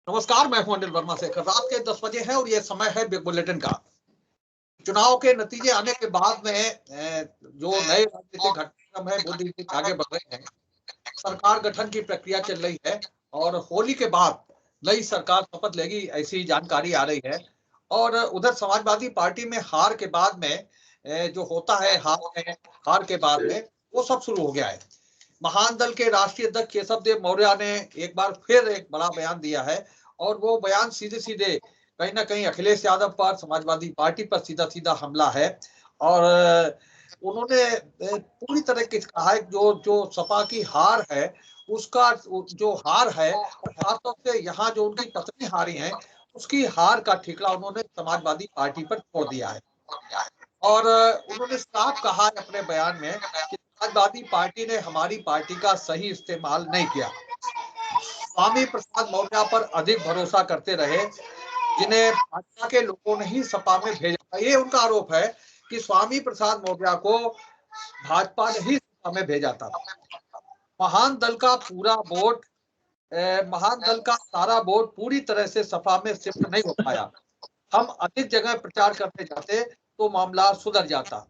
नमस्कार, मैं हूं अनिल वर्मा शेखर। रात के 10 बजे है और ये समय है बिग बुलेटिन का। चुनाव के नतीजे आने के बाद में जो नए राजनीतिक घटनाक्रम है वो दिन दिन आगे बढ़ रहे हैं। सरकार गठन की प्रक्रिया चल रही है और होली के बाद नई सरकार शपथ लेगी, ऐसी जानकारी आ रही है। और उधर समाजवादी पार्टी में हार के बाद में जो होता है हार के बाद में वो सब शुरू हो गया है। महान दल के राष्ट्रीय अध्यक्ष केशव देव मौर्य ने एक बार फिर एक बड़ा बयान दिया है और वो बयान सीधे सीधे कहीं ना कहीं अखिलेश यादव पर, समाजवादी पार्टी पर सीधा सीधा हमला है। और उन्होंने पूरी तरह की कहा है जो जो सपा की हार है उसका जो हार है, और खासतौर से यहाँ जो उनकी पत्नी हारी है उसकी हार का ठिकरा उन्होंने समाजवादी पार्टी पर छोड़ दिया है। और उन्होंने साफ कहा है अपने बयान में कि समाजवादी पार्टी ने हमारी पार्टी का सही इस्तेमाल नहीं किया। स्वामी प्रसाद मौर्य पर अधिक भरोसा करते रहे, जिन्हें भाजपा के लोगों ने ही सपा में भेजा। ये उनका आरोप है कि स्वामी प्रसाद मौर्य को भाजपा ने ही सपा में भेजा था। महान दल का पूरा वोट महान दल का सारा वोट पूरी तरह से सपा में शिफ्ट नहीं हो पाया। हम अधिक जगह प्रचार करते जाते तो मामला सुधर जाता।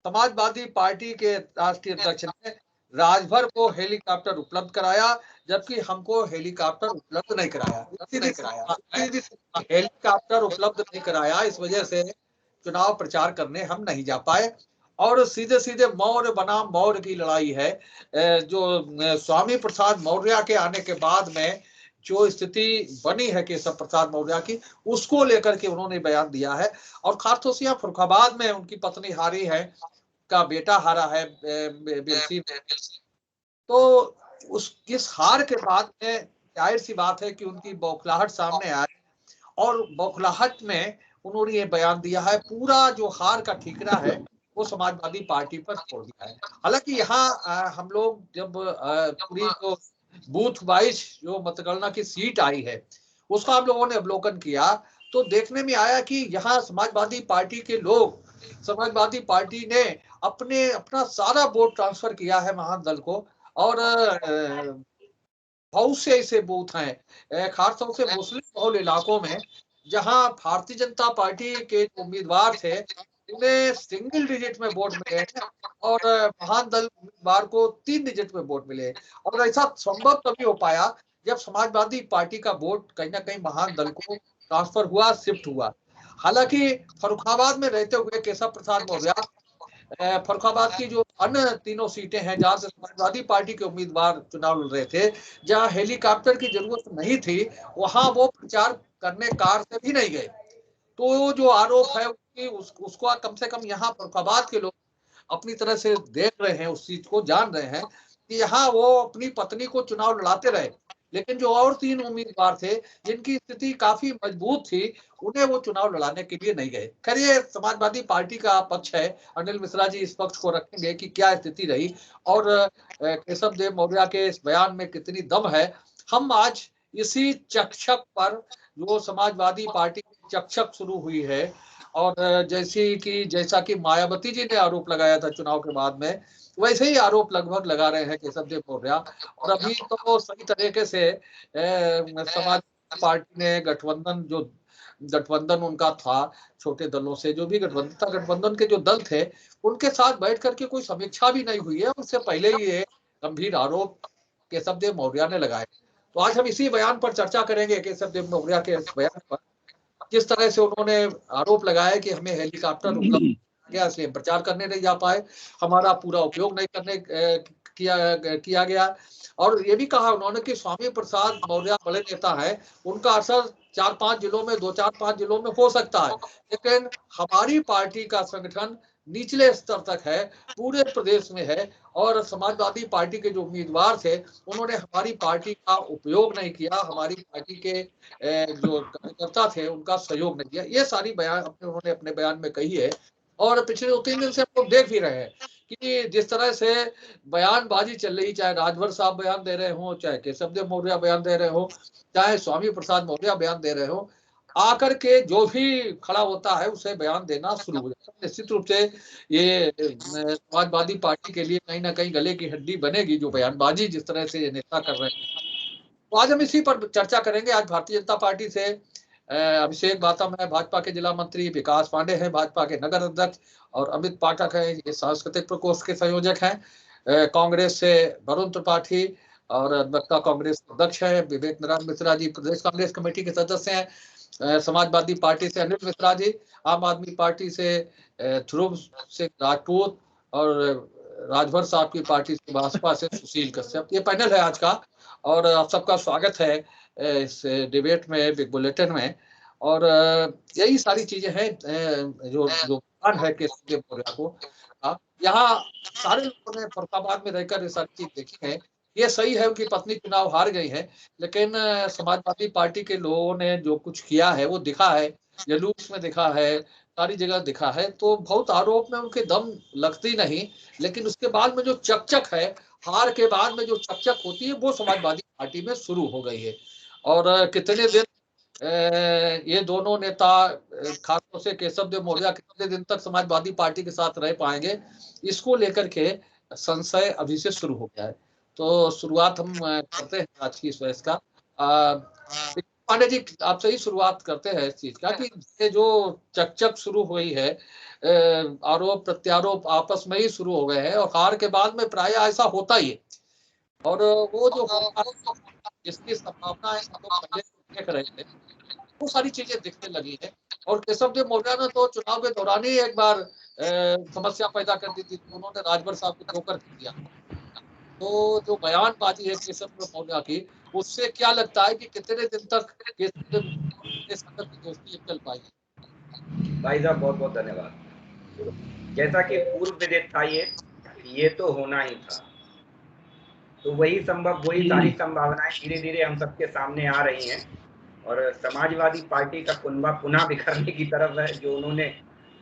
समाजवादी पार्टी के राष्ट्रीय अध्यक्ष ने राजभर को हेलीकॉप्टर उपलब्ध कराया, जबकि हमको हेलीकॉप्टर उपलब्ध नहीं कराया। हेलीकॉप्टर उपलब्ध नहीं कराया, इस वजह से चुनाव प्रचार करने हम नहीं जा पाए। और सीधे सीधे मौर्य बनाम मौर्य की लड़ाई है। जो स्वामी प्रसाद मौर्य के आने के बाद में जो स्थिति बनी है केशव प्रसाद मौर्य की, उसको लेकर के उन्होंने बयान दिया है। और खासतौर से फरुखाबाद में उनकी पत्नी हारी है, का बेटा हारा है बिलसी। तो उस इस हार के बाद में जाहिर सी बात है कि उनकी बौखलाहट सामने आई और बौखलाहट में उन्होंने ये बयान दिया है। पूरा जो हार का ठीकरा है वो समाजवादी पार्टी पर छोड़ दिया है। हालांकि यहाँ हम लोग जब पूरी जो बूथ वाइज जो मतगणना की सीट आई है उसका हम लोगों ने अवलोकन किया, तो देखने में आया कि यहाँ समाजवादी पार्टी के लोग, समाजवादी पार्टी ने अपना सारा वोट ट्रांसफर किया है महान दल को। और बहुत से ऐसे बूथ हैं खासतौर से मुस्लिम बहुल इलाकों में, जहां भारतीय जनता पार्टी के उम्मीदवार थे उन्हें सिंगल डिजिट में वोट मिले हैं और महान दल उम्मीदवार को 3 डिजिट में वोट मिले। और ऐसा संभव तभी हो पाया जब समाजवादी पार्टी का वोट कहीं ना कहीं महान दल को ट्रांसफर हुआ, शिफ्ट हुआ। हालांकि फर्रुखाबाद में रहते हुए केशव प्रसाद मौर्य फरुखाबाद की जो अन्य तीनों सीटें हैं जहां से समाजवादी पार्टी के उम्मीदवार चुनाव लड़ रहे थे, जहां हेलीकॉप्टर की जरूरत नहीं थी, वहां वो प्रचार करने कार से भी नहीं गए। तो जो आरोप है उसको कम से कम यहाँ फरुखाबाद के लोग अपनी तरह से देख रहे हैं, उस चीज को जान रहे हैं कि यहाँ वो अपनी पत्नी को चुनाव लड़ाते रहे, लेकिन जो और 3 उम्मीदवार थे जिनकी स्थिति काफी मजबूत थी उन्हें वो चुनाव लड़ाने के लिए नहीं गए। खैर ये समाजवादी पार्टी का पक्ष है, अनिल मिश्रा जी इस पक्ष को रखेंगे कि क्या स्थिति रही और केशव देव मौर्य के इस बयान में कितनी दम है। हम आज इसी चकचक पर, जो समाजवादी पार्टी की चकचक शुरू हुई है और जैसा कि मायावती जी ने आरोप लगाया था चुनाव के बाद में, वैसे ही आरोप लगभग लगा रहे हैं केशव देव मौर्य। और अभी तो सही तरीके से समाज पार्टी ने गठबंधन उनका था छोटे दलों से, जो भी गठबंधन था, गठबंधन के जो दल थे उनके साथ बैठ करके कोई समीक्षा भी नहीं हुई है। उससे पहले ही ये गंभीर आरोप केशव देव मौर्य ने लगाए। तो आज हम इसी बयान पर चर्चा करेंगे, केशव देव मौर्य के इस बयान पर, किस तरह से उन्होंने आरोप लगाया कि हमें हेलीकॉप्टर उपलब्ध गया इसलिए प्रचार करने नहीं जा पाए, हमारा पूरा उपयोग नहीं करने किया गया। और ये भी कहा उन्होंने कि स्वामी प्रसाद मौर्य बड़े नेता है, उनका असर 4-5 जिलों में, 2-4-5 जिलों में हो सकता है, लेकिन हमारी पार्टी का संगठन निचले स्तर तक है, पूरे प्रदेश में है। और समाजवादी पार्टी के जो उम्मीदवार थे उन्होंने हमारी पार्टी का उपयोग नहीं किया, हमारी पार्टी के जो कार्यकर्ता थे उनका सहयोग नहीं किया। ये सारी बयान उन्होंने अपने बयान में कही है। और पिछले 2-3 दिन से हम लोग देख भी रहे हैं कि जिस तरह से बयानबाजी चल रही, चाहे राजभर साहब बयान दे रहे हो, चाहे केशव देव मौर्य बयान दे रहे हो, चाहे स्वामी प्रसाद मौर्य बयान दे रहे हो, आकर के जो भी खड़ा होता है उसे बयान देना शुरू हो जाता है। निश्चित रूप से ये समाजवादी पार्टी के लिए कहीं ना कहीं गले की हड्डी बनेगी, जो बयानबाजी जिस तरह से ये नेता कर रहे हैं। तो आज हम इसी पर चर्चा करेंगे। आज भारतीय जनता पार्टी से अभिषेक बातम है, भाजपा के जिला मंत्री, विकास पांडे हैं, भाजपा के नगर अध्यक्ष, और अमित पाठक है, ये सांस्कृतिक प्रकोष्ठ के संयोजक हैं। कांग्रेस से वरुण त्रिपाठी और बक्ता कांग्रेस अध्यक्ष है। विवेक नारायण मिश्रा जी प्रदेश कांग्रेस कमेटी के सदस्य हैं। समाजवादी पार्टी से अनिल मिश्रा जी, आम आदमी पार्टी से ध्रुव सिंह राजपूत, और राजभर साहब की पार्टी से भाजपा से सुशील कश्यप। ये पैनल है आज का, और आप सबका स्वागत है इस डिबेट में, बिग बुलेटिन में। और यही सारी चीजें हैं जो प्लान है केसरी मौर्य को। यहाँ सारे लोगों ने फरीदाबाद में रहकर ये सारी चीज देखी है। ये सही है, उनकी पत्नी चुनाव हार गई है, लेकिन समाजवादी पार्टी के लोगों ने जो कुछ किया है वो दिखा है, जुलूस में दिखा है, सारी जगह दिखा है। तो बहुत आरोप में उनके दम लगती नहीं, लेकिन उसके बाद में जो चकचक है, हार के बाद में जो चकचक होती है, वो समाजवादी पार्टी में शुरू हो गई है। और कितने दिन ये दोनों नेता, खासतौर से केशव देव मौर्य, कितने दिन तक समाजवादी पार्टी के साथ रह पाएंगे, इसको लेकर के संशय अभी से शुरू हो गया है। तो शुरुआत हम करते हैं आज की इस बहस का। पांडे जी, आपसे ही शुरुआत करते हैं इस चीज का कि ये जो चकचक शुरू हुई है, आरोप प्रत्यारोप आपस में ही शुरू हो गए हैं, और हार के बाद में प्राय ऐसा होता ही है। और वो जो जिसकी संभावना है, हम लोग पहले देख रहे थे, वो सारी चीजें दिखने लगी है। और केशव देव मौर्य ने तो चुनाव के दौरान ही एक बार समस्या पैदा कर दी थी, तो उन्होंने राजभर साहब को धोकर दिया। तो जो बयानबाजी है केशव देव मौर्य की, उससे क्या लगता है कि कितने दिन तक केशव देव की दोस्ती चल पाएगी? भाई साहब बहुत बहुत धन्यवाद। जैसा कि पूर्व विदित था, ये तो होना ही था, तो वही सारी संभावनाएं धीरे धीरे हम सबके सामने आ रही हैं। और समाजवादी पार्टी का कुनबा पुनः बिखरने की तरफ है। जो उन्होंने,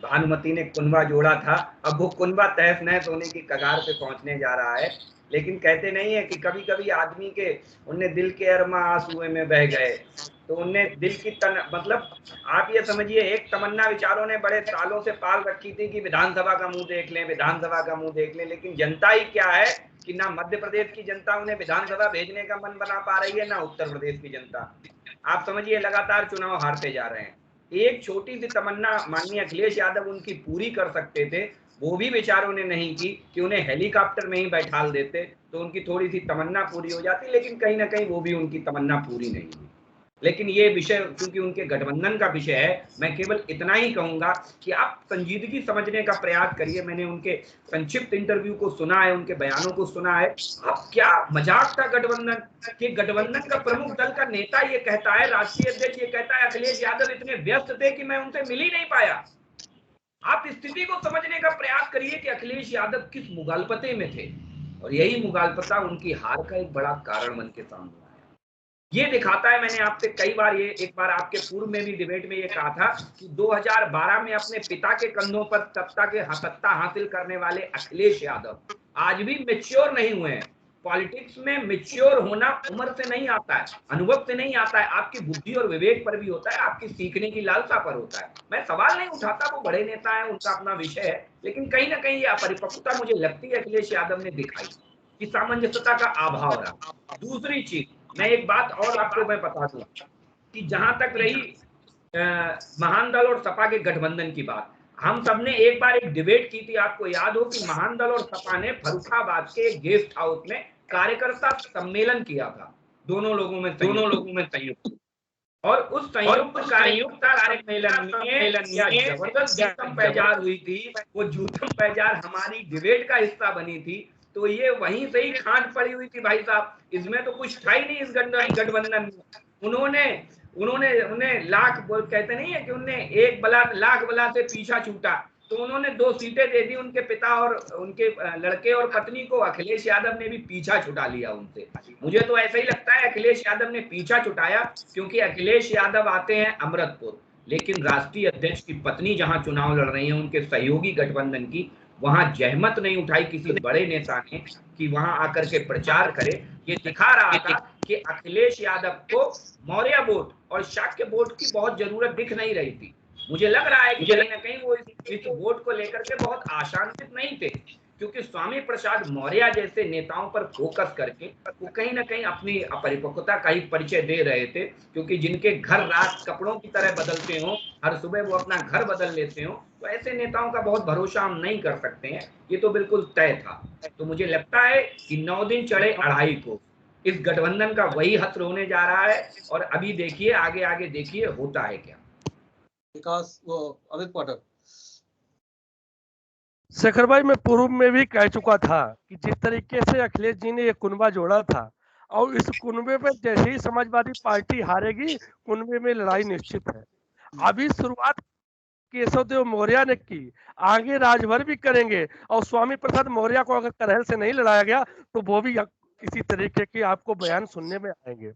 भानुमति ने कुनबा जोड़ा था, अब वो कुनबा तहस नहस होने की कगार पे पहुंचने जा रहा है। लेकिन कहते नहीं है कि कभी कभी आदमी के उनने दिल के अरमा आंसुए में बह गए, तो उनने दिल की मतलब आप ये समझिए, एक तमन्ना विचारों ने बड़े सालों से पाल रखी थी कि विधानसभा का मुंह देख लें, विधानसभा का मुंह देख लें। लेकिन जनता ही क्या है कि ना मध्य प्रदेश की जनता उन्हें विधानसभा भेजने का मन बना पा रही है, ना उत्तर प्रदेश की जनता। आप समझिए लगातार चुनाव हारते जा रहे हैं। एक छोटी सी तमन्ना माननीय अखिलेश यादव उनकी पूरी कर सकते थे, वो भी बेचारों ने नहीं की कि उन्हें हेलीकॉप्टर में ही बैठाल देते तो उनकी थोड़ी सी तमन्ना पूरी हो जाती। लेकिन कहीं ना कहीं वो भी उनकी तमन्ना पूरी नहीं हुई। लेकिन ये विषय क्योंकि उनके गठबंधन का विषय है, मैं केवल इतना ही कहूंगा कि आप संजीदगी समझने का प्रयास करिए। मैंने उनके संक्षिप्त इंटरव्यू को सुना है, उनके बयानों को सुना है। अब क्या मजाक था गठबंधन के, गठबंधन का प्रमुख दल का नेता ये कहता है, राष्ट्रीय अध्यक्ष ये कहता है अखिलेश यादव इतने व्यस्त थे कि मैं उनसे मिल ही नहीं पाया। आप स्थिति को समझने का प्रयास करिए कि अखिलेश यादव किस मुगालपते में थे, और यही मुगालपता उनकी हार का एक बड़ा कारण बन के सामने आया। ये दिखाता है, मैंने आपसे कई बार, ये एक बार आपके पूर्व में भी डिबेट में ये कहा था कि 2012 में अपने पिता के कंधों पर सत्ता हासिल करने वाले अखिलेश यादव आज भी मैच्योर नहीं हुए हैं। पॉलिटिक्स में मैच्योर होना उम्र से नहीं आता है, अनुभव से नहीं आता है, आपकी बुद्धि और विवेक पर भी होता है, आपकी सीखने की लालसा पर होता है। मैं सवाल नहीं उठाता, वो बड़े नेता है, उनका अपना विषय है, लेकिन कहीं ना कहीं ये अपरिपक्वता मुझे लगती है अखिलेश यादव ने दिखाई कि सामंजस्यता का अभाव रहा। दूसरी चीज, मैं एक बात और आपको मैं बता दूं कि जहां तक रही महान दल और सपा के गठबंधन की बात, हम सबने एक बार एक डिबेट की थी, आपको याद हो कि महान दल और सपा ने फर्रुखाबाद के गेस्ट हाउस में कार्यकर्ता सम्मेलन किया था, दोनों लोगों में संयुक्त। और उस संयुक्त कार्यकर्ता सम्मेलन में जबरदस्त जूतम पैजार हुई थी। वो जूतम पैजार हमारी डिबेट का हिस्सा बनी थी, तो ये वहीं से ही खांड पड़ी हुई थी भाई साहब। इसमें तो कुछ था ही नहीं इस गठबंधन में। उन्हें लाख कहते नहीं है कि उन्हें एक बला लाख बला से पीछा छूटा, तो उन्होंने 2 सीटें दे दी उनके पिता और उनके लड़के और पत्नी को। अखिलेश यादव ने भी पीछा छुटा लिया उनसे। मुझे तो ऐसा ही लगता है अखिलेश यादव ने पीछा छुटाया, क्योंकि अखिलेश यादव आते हैं अमृतपुर, लेकिन राष्ट्रीय अध्यक्ष की पत्नी जहां चुनाव लड़ रही है उनके सहयोगी गठबंधन की, वहां जहमत नहीं उठाई किसी बड़े नेता ने कि वहां आकर के प्रचार करे। ये दिखा रहा था कि अखिलेश यादव को मौर्य वोट और शाक्य वोट की बहुत जरूरत दिख नहीं रही थी। मुझे लग रहा है कि कहीं ना कहीं वो इस वोट को लेकर के बहुत आशान्वित नहीं थे। क्योंकि स्वामी प्रसाद मौर्य जैसे नेताओं पर फोकस करके वो कहीं ना कहीं अपनी अपरिपक्वता का ही परिचय दे रहे थे, क्योंकि जिनके घर रात कपड़ों की तरह बदलते हो, हर सुबह वो अपना घर बदल लेते हो, तो ऐसे नेताओं का बहुत भरोसा हम नहीं कर सकते हैं, ये तो बिल्कुल तय था। तो मुझे लगता है कि 9 दिन चढ़े अढ़ाई को इस गठबंधन का वही हत्र होने जा रहा है, और अभी देखिए आगे आगे देखिए होता है क्या। विकास वो अमित पाठक। शेखर भाई, मैं पूर्व में भी कह चुका था कि जिस तरीके से अखिलेश जी ने ये कुनबा जोड़ा था, और इस कुनबे में जैसे ही समाजवादी पार्टी हारेगी, कुनबे में लड़ाई निश्चित है। अभी शुरुआत केशव देव मौर्य ने की, आगे राजभर भी करेंगे, और स्वामी प्रसाद मौर्य को अगर करहल से नहीं लड़ाया गया तो वो भी इसी तरीके के आपको बयान सुनने में आएंगे।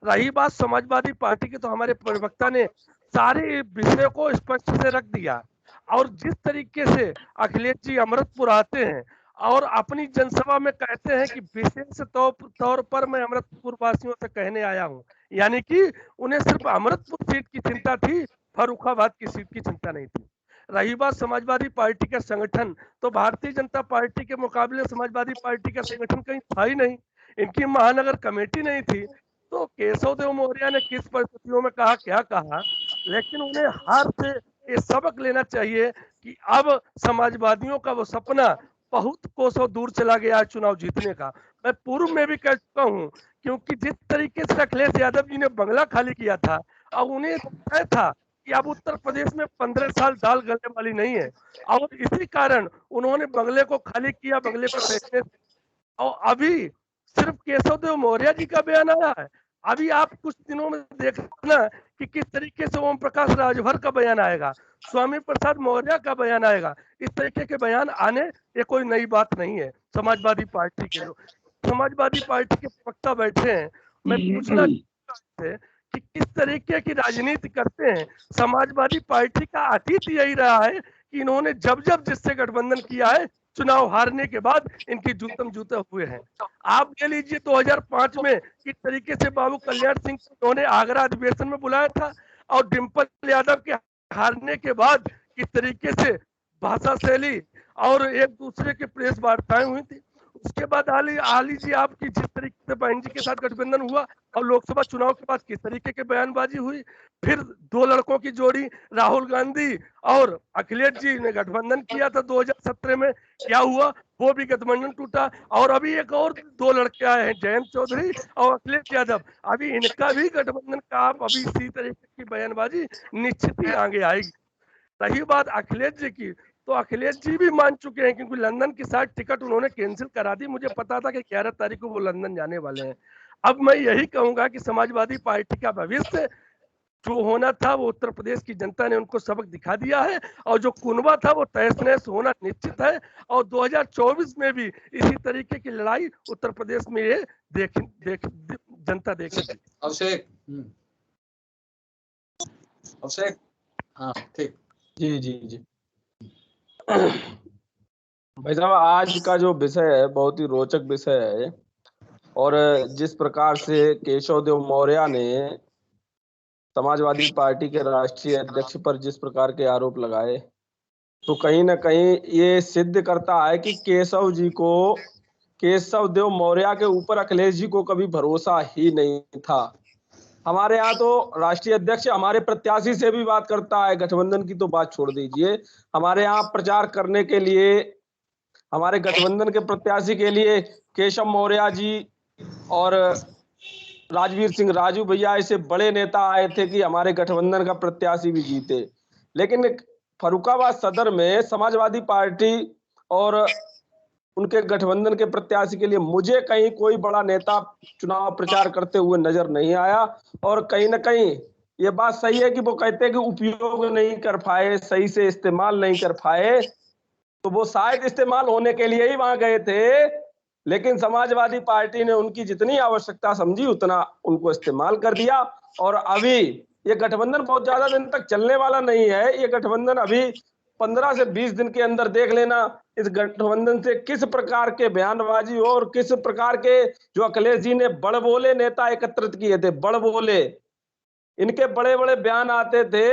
रही बात समाजवादी पार्टी की, तो हमारे प्रवक्ता ने सारे विषय को स्पष्ट से रख दिया, और जिस तरीके से अखिलेश जी अमृतपुर आते हैं और अपनी जनसभा में कहते हैं कि विशेष तौर पर मैं अमृतपुर वासियों से कहने आया हूं, यानी कि उन्हें सिर्फ अमृतपुर सीट की चिंता थी, फर्रुखाबाद की सीट की चिंता नहीं थी। रही बात समाजवादी पार्टी का संगठन, तो भारतीय जनता पार्टी के मुकाबले समाजवादी पार्टी का संगठन कहीं था ही नहीं, इनकी महानगर कमेटी नहीं थी। तो केशव देव मौर्य ने किस परिस्थितियों में कहा, क्या कहा, लेकिन उन्हें हार से ये सबक लेना चाहिए कि अब समाजवादियों का वो सपना बहुत कोसों दूर चला गया है चुनाव जीतने का। मैं पूर्व में भी कह चुका हूं, क्योंकि जिस तरीके से अखिलेश यादव जी ने बंगला खाली किया था, और उन्हें तय था कि अब उत्तर प्रदेश में 15 साल दाल गलने वाली नहीं है, और इसी कारण उन्होंने बंगले को खाली किया, बंगले पर बैठने। और अभी सिर्फ केशव देव मौर्य जी का बयान आया है, अभी आप कुछ दिनों में देखना कि किस तरीके से ओम प्रकाश राजभर का बयान आएगा, स्वामी प्रसाद मौर्य का बयान आएगा। इस तरीके के बयान आने ये कोई नई बात नहीं है। समाजवादी पार्टी के लोग, समाजवादी पार्टी के प्रवक्ता बैठे हैं, मैं पूछना चाहता हूं कि किस तरीके की राजनीति करते हैं। समाजवादी पार्टी का अतीत यही रहा है कि इन्होंने जब जब जिससे गठबंधन किया है, चुनाव हारने के बाद इनकी जूतम जूते हुए हैं। आप ले लीजिए 2005 में किस तरीके से बाबू कल्याण सिंह को उन्होंने आगरा अधिवेशन में बुलाया था, और डिम्पल यादव के हारने के बाद किस तरीके से भाषा शैली और एक दूसरे के प्रेस वार्ताएं हुई थी। उसके बाद हाल ही आपकी जिस तरीके से बहन जी के साथ गठबंधन हुआ, और लोकसभा चुनाव के बाद किस तरीके के बयानबाजी हुई। फिर दो लड़कों की जोड़ी राहुल गांधी और अखिलेश जी ने गठबंधन किया था 2017 में, क्या हुआ, वो भी गठबंधन टूटा। और अभी एक और दो लड़के आए हैं, जयंत चौधरी और अखिलेश यादव, अभी इनका भी गठबंधन का आप अभी इसी तरीके की बयानबाजी निश्चित ही आगे आएगी। रही बात अखिलेश जी की, तो अखिलेश जी भी मान चुके हैं, क्योंकि लंदन की शायद टिकट उन्होंने कैंसिल करा दी। मुझे पता था कि 11 तारीख को वो लंदन जाने वाले हैं। अब मैं यही कहूंगा कि समाजवादी पार्टी का भविष्य जो होना था वो उत्तर प्रदेश की जनता ने उनको सबक दिखा दिया है, और जो कुनबा था वो तहस नहस होना निश्चित है। और 2024 में भी इसी तरीके की लड़ाई उत्तर प्रदेश में ये जनता देखेगी। अभिषेक अभिषेक हाँ ठीक। जी जी जी भाई साहब, आज का जो विषय है बहुत ही रोचक विषय है, और जिस प्रकार से केशव देव मौर्य ने समाजवादी पार्टी के राष्ट्रीय अध्यक्ष पर जिस प्रकार के आरोप लगाए, तो कहीं ना कहीं ये सिद्ध करता है कि केशव देव मौर्य के ऊपर अखिलेश जी को कभी भरोसा ही नहीं था। हमारे यहाँ तो राष्ट्रीय अध्यक्ष हमारे प्रत्याशी से भी बात करता है, गठबंधन की तो बात छोड़ दीजिए। हमारे यहाँ प्रचार करने के लिए हमारे गठबंधन के प्रत्याशी के लिए केशव मौर्य जी और राजवीर सिंह राजू भैया ऐसे बड़े नेता आए थे कि हमारे गठबंधन का प्रत्याशी भी जीते। लेकिन फर्रुखाबाद सदर में समाजवादी पार्टी और उनके गठबंधन के प्रत्याशी के लिए मुझे कहीं कोई बड़ा नेता चुनाव प्रचार करते हुए नजर नहीं आया। और कहीं ना कहीं ये बात सही है कि वो कहते हैं कि उपयोग नहीं कर पाए, सही से इस्तेमाल नहीं कर पाए, तो वो शायद इस्तेमाल होने के लिए ही वहां गए थे, लेकिन समाजवादी पार्टी ने उनकी जितनी आवश्यकता समझी उतना उनको इस्तेमाल कर दिया। और अभी ये गठबंधन बहुत ज्यादा दिन तक चलने वाला नहीं है। ये गठबंधन अभी 15 से 20 दिन के अंदर देख लेना इस गठबंधन से किस प्रकार के बयानबाजी हो, और किस प्रकार के जो अखिलेश जी ने बड़ बोले नेता एकत्रित किए थे, बड़ बोले इनके बड़े बड़े बयान आते थे।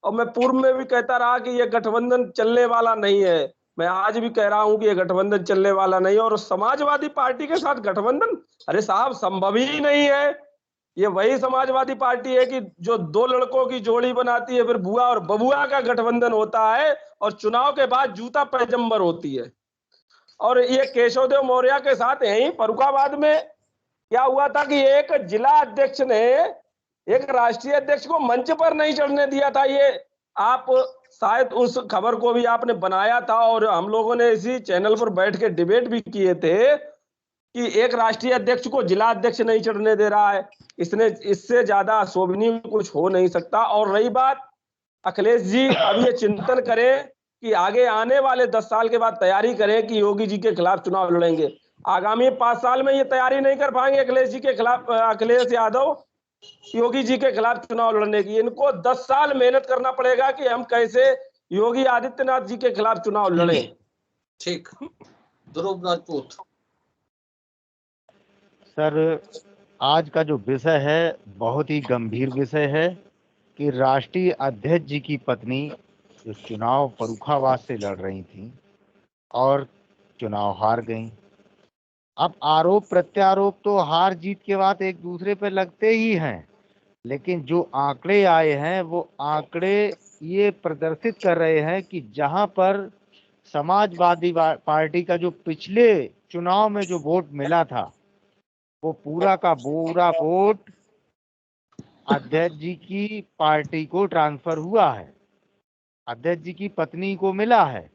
और मैं पूर्व में भी कहता रहा कि ये गठबंधन चलने वाला नहीं है। मैं आज भी कह रहा हूं कि ये गठबंधन चलने वाला नहीं है। और समाजवादी पार्टी के साथ गठबंधन, अरे साहब, संभव ही नहीं है। ये वही समाजवादी पार्टी है कि जो दो लड़कों की जोड़ी बनाती है, फिर बुआ और बबुआ का गठबंधन होता है और चुनाव के बाद जूता पैजम्बर होती है। और ये केशवदेव मौर्य के साथ यही फर्रुखाबाद में क्या हुआ था कि एक जिला अध्यक्ष ने एक राष्ट्रीय अध्यक्ष को मंच पर नहीं चढ़ने दिया था। ये आप शायद उस खबर को भी आपने बनाया था और हम लोगों ने इसी चैनल पर बैठ के डिबेट भी किए थे कि एक राष्ट्रीय अध्यक्ष को जिला अध्यक्ष नहीं चढ़ने दे रहा है। इससे ज्यादा शोभनीय कुछ हो नहीं सकता। और रही बात, अखिलेश जी अब ये चिंतन करें कि आगे आने वाले 10 साल के बाद तैयारी करें कि योगी जी के खिलाफ चुनाव लड़ेंगे। आगामी 5 साल में ये तैयारी नहीं कर पाएंगे अखिलेश जी के खिलाफ, अखिलेश यादव योगी जी के खिलाफ चुनाव लड़ने की। इनको 10 साल मेहनत करना पड़ेगा कि हम कैसे योगी आदित्यनाथ जी के खिलाफ चुनाव लड़ें। ठीक, ध्रुव राजपूत। सर, आज का जो विषय है बहुत ही गंभीर विषय है कि राष्ट्रीय अध्यक्ष जी की पत्नी जो चुनाव फर्रुखाबाद से लड़ रही थी और चुनाव हार गई। अब आरोप प्रत्यारोप तो हार जीत के बाद एक दूसरे पे लगते ही हैं, लेकिन जो आंकड़े आए हैं वो आंकड़े ये प्रदर्शित कर रहे हैं कि जहां पर समाजवादी पार्टी का जो पिछले चुनाव में जो वोट मिला था वो पूरा का पूरा वोट अध्यक्ष जी की पार्टी को ट्रांसफर हुआ है, अध्यक्ष जी की पत्नी को मिला है।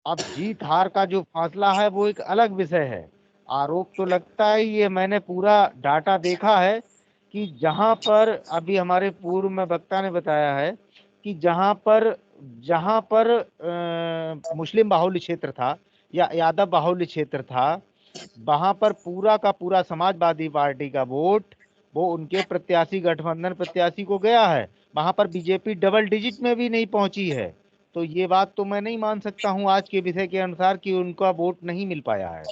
अब जीत हार का जो फासला है वो एक अलग विषय है। आरोप तो लगता है, ये मैंने पूरा डाटा देखा है कि जहां पर अभी हमारे पूर्व में वक्ता ने बताया है कि जहां पर मुस्लिम बाहुल्य क्षेत्र था या यादव बाहुल्य क्षेत्र था, वहां पर पूरा का पूरा समाजवादी पार्टी का वोट वो उनके प्रत्याशी, गठबंधन प्रत्याशी को गया है। वहां पर बीजेपी डबल डिजिट में भी नहीं पहुंची है। तो ये बात तो मैं नहीं मान सकता हूं आज के विषय के अनुसार कि उनका वोट नहीं मिल पाया है।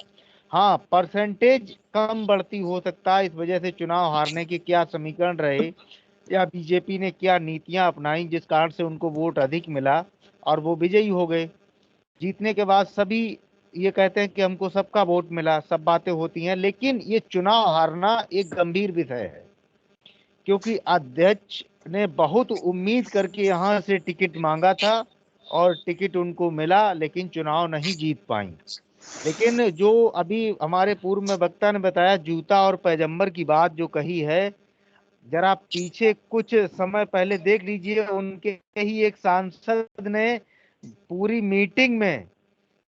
हाँ, परसेंटेज कम बढ़ती हो सकता है, इस वजह से चुनाव हारने के क्या समीकरण रहे या बीजेपी ने क्या नीतियां अपनाई जिस कारण से उनको वोट अधिक मिला और वो विजयी हो गए। जीतने के बाद सभी ये कहते हैं कि हमको सबका वोट मिला, सब बातें होती हैं, लेकिन ये चुनाव हारना एक गंभीर विषय है क्योंकि अध्यक्ष ने बहुत उम्मीद करके यहाँ से टिकट मांगा था और टिकट उनको मिला, लेकिन चुनाव नहीं जीत पाई। लेकिन जो अभी हमारे पूर्व में वक्ता ने बताया जूता और पैजम्बर की बात जो कही है, जरा पीछे कुछ समय पहले देख लीजिए, उनके ही एक सांसद ने पूरी मीटिंग में,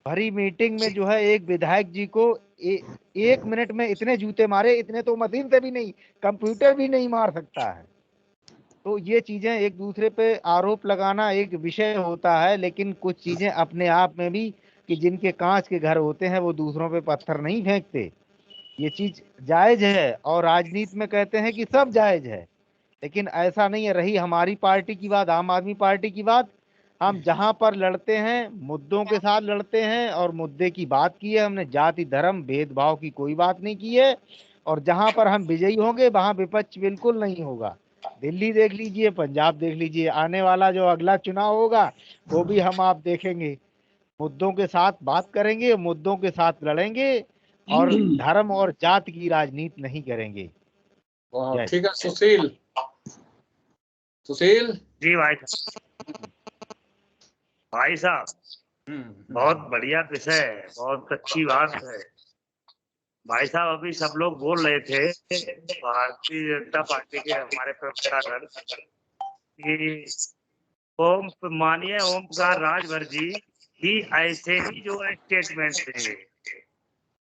भरी मीटिंग में जो है एक विधायक जी को 1 मिनट में इतने जूते मारे, इतने तो मशीन से भी नहीं, कंप्यूटर भी नहीं मार सकता है। तो ये चीजें एक दूसरे पे आरोप लगाना एक विषय होता है, लेकिन कुछ चीजें अपने आप में भी कि जिनके कांच के घर होते हैं वो दूसरों पे पत्थर नहीं फेंकते, ये चीज जायज है। और राजनीति में कहते हैं कि सब जायज है, लेकिन ऐसा नहीं है। रही हमारी पार्टी की बात, आम आदमी पार्टी की बात, हम जहां पर लड़ते हैं मुद्दों के साथ लड़ते हैं और मुद्दे की बात की है हमने, जाति धर्म भेदभाव की कोई बात नहीं की है। और जहां पर हम विजयी होंगे वहां विपक्ष बिल्कुल नहीं होगा। दिल्ली देख लीजिए, पंजाब देख लीजिए, आने वाला जो अगला चुनाव होगा वो भी हम आप देखेंगे, मुद्दों के साथ बात करेंगे, मुद्दों के साथ लड़ेंगे और धर्म और जाति की राजनीति नहीं करेंगे। ठीक है, सुशील। सुशील जी भाई साहब, बहुत बढ़िया विषय है, बहुत अच्छी बात है। भाई साहब, अभी सब लोग बोल रहे थे भारतीय जनता पार्टी के हमारे प्रवक्तागण कि माननीय ओमकार राजभर जी ही ऐसे ही जो स्टेटमेंट देंगे।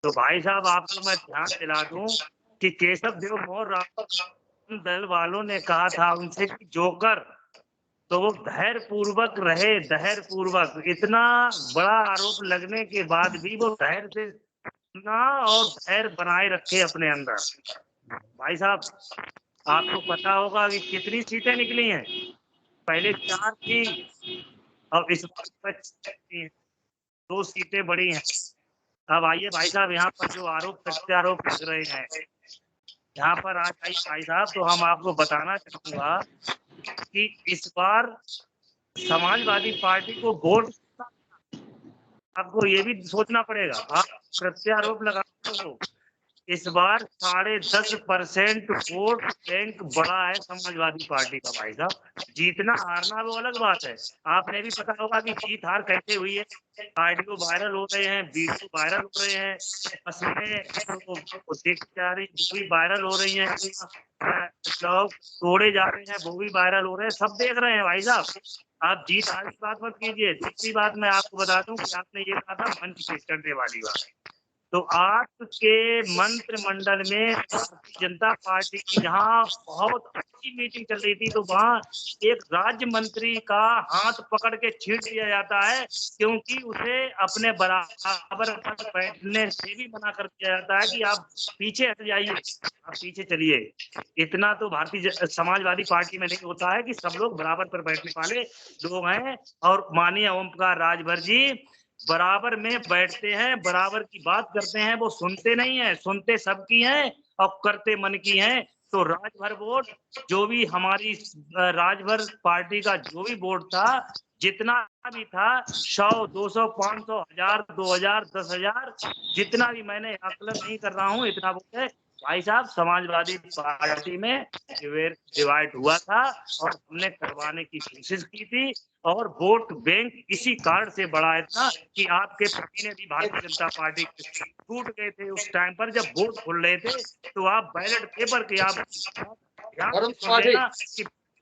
तो भाई साहब, आपको मैं ध्यान दिला दूं कि केशव देव मौर्य दल वालों ने कहा था उनसे कि जोकर, तो वो धैर्य पूर्वक रहे, धैर्य पूर्वक। इतना बड़ा आरोप लगने के बाद भी वो धैर्य से ना और धैर्य बनाए रखे अपने अंदर। भाई साहब, आपको पता होगा कि कितनी सीटें निकली हैं, पहले 4 थी और इस बार 2 सीटें बढ़ी हैं। अब आइए भाई साहब, यहाँ पर जो आरोप प्रत्यारोप लग रहे हैं, यहाँ पर आज आइए भाई साहब, तो हम आपको बताना चाहूंगा कि इस बार समाजवादी पार्टी को वोट आपको ये भी सोचना पड़ेगा। आप प्रत्यारोप लगाते हो, इस बार 10.5% वोट बैंक बड़ा है समाजवादी पार्टी का। भाई साहब, जीतना हारना वो अलग बात है। आपने भी पता होगा कि जीत हार कैसे हुई है। ऑडियो वायरल हो रहे हैं, वीडियो वायरल हो रहे हैं, भी वायरल हो रही है, लोग तोड़े जा रहे हैं वो भी वायरल हो रहे हैं, सब देख रहे हैं। भाई साहब, आप जीत हार की बात मत कीजिए। दूसरी बात मैं आपको बता दूं कि आपने ये कहा था मंच पेश करने वाली बात, तो आपके मंत्रिमंडल में भारतीय जनता पार्टी की जहां बहुत अच्छी मीटिंग चल रही थी, तो वहां एक राज्य मंत्री का हाथ पकड़ के छीन लिया जाता है, क्योंकि उसे अपने बराबर पर बैठने से भी मना कर दिया जाता है कि आप पीछे हट जाइए, आप पीछे चलिए। इतना तो भारतीय समाजवादी पार्टी में नहीं होता है कि सब लोग बराबर पर बैठने वाले लोग हैं। और माननीय ओम प्रकाश राजभर जी बराबर में बैठते हैं, बराबर की बात करते हैं, वो सुनते नहीं है, सुनते सबकी हैं और करते मन की हैं। तो राजभर वोट जो भी हमारी राजभर पार्टी का जो भी वोट था, जितना भी था, 100, 200, 500, 1000, 2000, 10,000, जितना भी, मैंने आकलन नहीं कर रहा हूँ, इतना वोट है। भाई साहब, समाजवादी पार्टी में डिवाइड हुआ था और हमने करवाने की कोशिश की थी, और वोट बैंक इसी कारण से बढ़ा था कि आपके प्रतिनिधि भारतीय जनता पार्टी टूट गए थे उस टाइम पर जब वोट खुल रहे थे। तो आप बैलेट पेपर के आप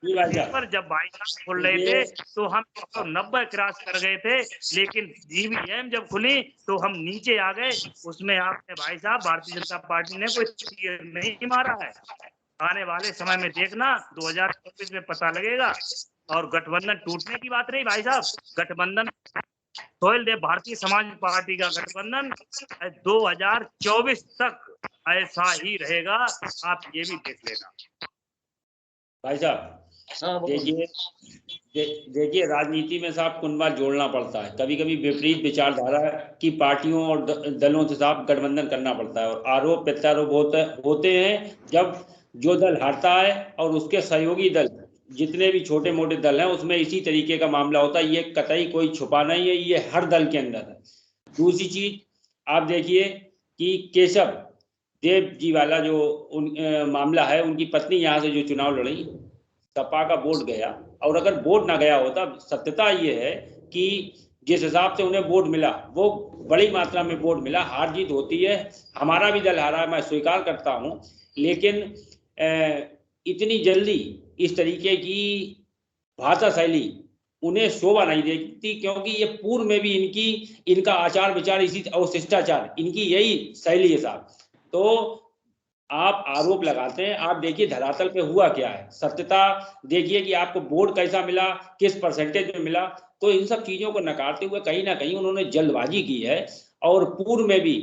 पेपर जब भाई साहब खुल रहे थे तो हम 190 क्रॉस कर गए थे, लेकिन ईवीएम जब खुली तो हम नीचे आ गए। उसमें आपने भाई साहब भारतीय जनता पार्टी ने कोई तीर नहीं मारा है। आने वाले समय में देखना, 2024 में पता लगेगा। और गठबंधन टूटने की बात नहीं भाई साहब, गठबंधन सोहेल देव भारतीय समाज पार्टी का गठबंधन 2024 तक ऐसा ही रहेगा, आप ये भी देख लेना। भाई साहब देखिए राजनीति में साहब कुनबा जोड़ना पड़ता है। कभी कभी विपरीत विचारधारा की पार्टियों और दलों से साहब गठबंधन करना पड़ता है, और आरोप प्रत्यारोप होते हैं जब जो दल हारता है और उसके सहयोगी दल जितने भी छोटे मोटे दल हैं उसमें इसी तरीके का मामला होता है। ये कतई कोई छुपा नहीं है, ये हर दल के अंदर है। दूसरी चीज आप देखिए कि केशव देव जी वाला जो मामला है, उनकी पत्नी यहाँ से जो चुनाव लड़ी, सपा का वोट गया, और अगर वोट ना गया होता, सत्यता ये है कि जिस हिसाब से उन्हें वोट मिला वो बड़ी मात्रा में वोट मिला। हार जीत होती है, हमारा भी दल हारा, मैं स्वीकार करता हूं, लेकिन इतनी जल्दी इस तरीके की भाषा शैली उन्हें शोभा नहीं देती, क्योंकि ये पूर्व में भी इनका आचार विचार इसी और शिष्टाचार इनकी यही शैली है साहब। तो आप आरोप लगाते हैं, आप देखिए धरातल पे हुआ क्या है, सत्यता देखिए कि आपको वोट कैसा मिला, किस परसेंटेज में मिला। तो इन सब चीजों को नकारते हुए कहीं ना कहीं उन्होंने जल्दबाजी की है। और पूर्व में भी